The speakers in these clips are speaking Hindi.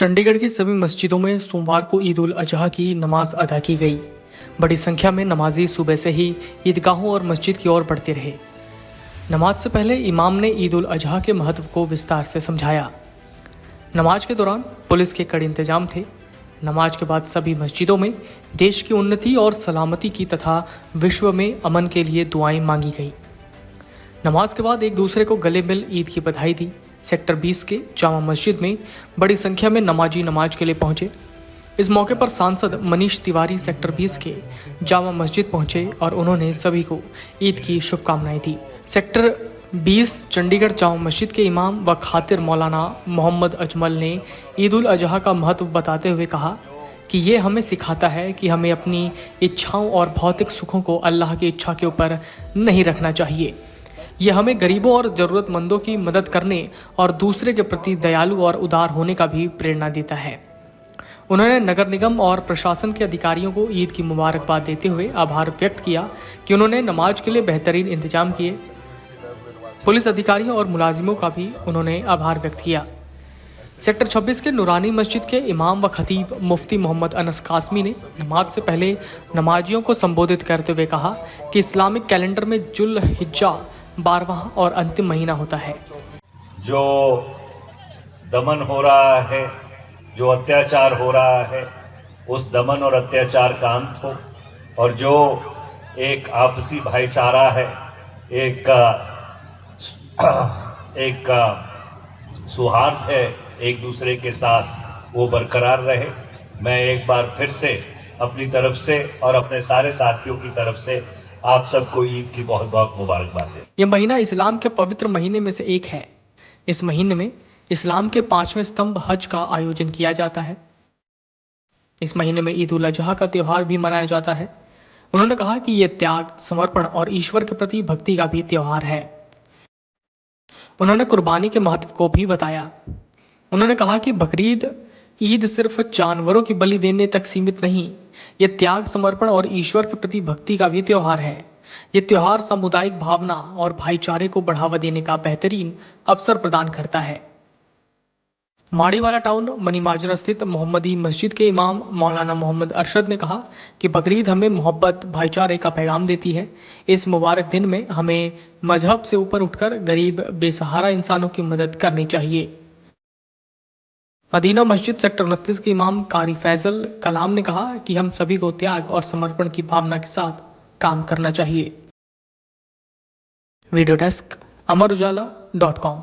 चंडीगढ़ की सभी मस्जिदों में सोमवार को ईद उल अजहा की नमाज अदा की गई। बड़ी संख्या में नमाजी सुबह से ही ईदगाहों और मस्जिद की ओर बढ़ते रहे। नमाज से पहले इमाम ने ईद उल अजहा के महत्व को विस्तार से समझाया। नमाज के दौरान पुलिस के कड़े इंतजाम थे। नमाज के बाद सभी मस्जिदों में देश की उन्नति और सलामती की तथा विश्व में अमन के लिए दुआएं मांगी गई। नमाज के बाद एक दूसरे को गले मिल ईद की बधाई दी। सेक्टर 20 के जामा मस्जिद में बड़ी संख्या में नमाजी नमाज के लिए पहुंचे। इस मौके पर सांसद मनीष तिवारी सेक्टर 20 के जामा मस्जिद पहुंचे और उन्होंने सभी को ईद की शुभकामनाएं दी। सेक्टर 20 चंडीगढ़ जामा मस्जिद के इमाम व खातिर मौलाना मोहम्मद अजमल ने ईद उल अजहा का महत्व बताते हुए कहा कि ये हमें सिखाता है कि हमें अपनी इच्छाओं और भौतिक सुखों को अल्लाह की इच्छा के ऊपर नहीं रखना चाहिए। यह हमें गरीबों और ज़रूरतमंदों की मदद करने और दूसरे के प्रति दयालु और उदार होने का भी प्रेरणा देता है। उन्होंने नगर निगम और प्रशासन के अधिकारियों को ईद की मुबारकबाद देते हुए आभार व्यक्त किया कि उन्होंने नमाज के लिए बेहतरीन इंतजाम किए। पुलिस अधिकारियों और मुलाजिमों का भी उन्होंने आभार व्यक्त किया। सेक्टर 26 के नूरानी मस्जिद के इमाम व खतीब मुफ्ती मोहम्मद अनस कासमी ने नमाज से पहले नमाजियों को संबोधित करते हुए कहा कि इस्लामिक कैलेंडर में जुल हिज्जा 12वां और अंतिम महीना होता है। जो दमन हो रहा है, जो अत्याचार हो रहा है, उस दमन और अत्याचार का अंत हो और जो एक आपसी भाईचारा है, एक सौहार्द है एक दूसरे के साथ, वो बरकरार रहे। मैं एक बार फिर से अपनी तरफ से और अपने सारे साथियों की तरफ से आप सबको ईद की बहुत बहुत मुबारकबाद दें। यह महीना इस्लाम के पवित्र महीने में से एक है। इस महीने में इस्लाम के 5वें स्तंभ हज का आयोजन किया जाता है। इस महीने में ईद उल अजहा का त्यौहार भी मनाया जाता है। उन्होंने कहा कि यह त्याग, समर्पण और ईश्वर के प्रति भक्ति का भी त्यौहार है। उन्होंने कुर्बानी के महत्व को भी बताया। उन्होंने कहा कि बकरीद ईद सिर्फ जानवरों की बलि देने तक सीमित नहीं, ये त्याग, समर्पण और ईश्वर के प्रति भक्ति का भी त्यौहार है। ये त्यौहार सामुदायिक भावना और भाईचारे को बढ़ावा देने का बेहतरीन अवसर प्रदान करता है। माड़ीवाला टाउन मनीमाजरा स्थित मोहम्मदी मस्जिद के इमाम मौलाना मोहम्मद अरशद ने कहा कि बकरीद हमें मोहब्बत, भाईचारे का पैगाम देती है। इस मुबारक दिन में हमें मजहब से ऊपर उठकर गरीब, बेसहारा इंसानों की मदद करनी चाहिए। मदीना मस्जिद सेक्टर 29 के इमाम कारी फैजल कलाम ने कहा कि हम सभी को त्याग और समर्पण की भावना के साथ काम करना चाहिए। Video desk amarujala.com।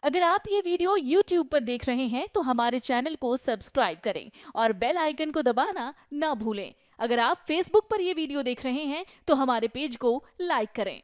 अगर आप ये वीडियो YouTube पर देख रहे हैं तो हमारे चैनल को सब्सक्राइब करें और बेल आइकन को दबाना ना भूलें। अगर आप Facebook पर ये वीडियो देख रहे हैं तो हमारे पेज को लाइक करें।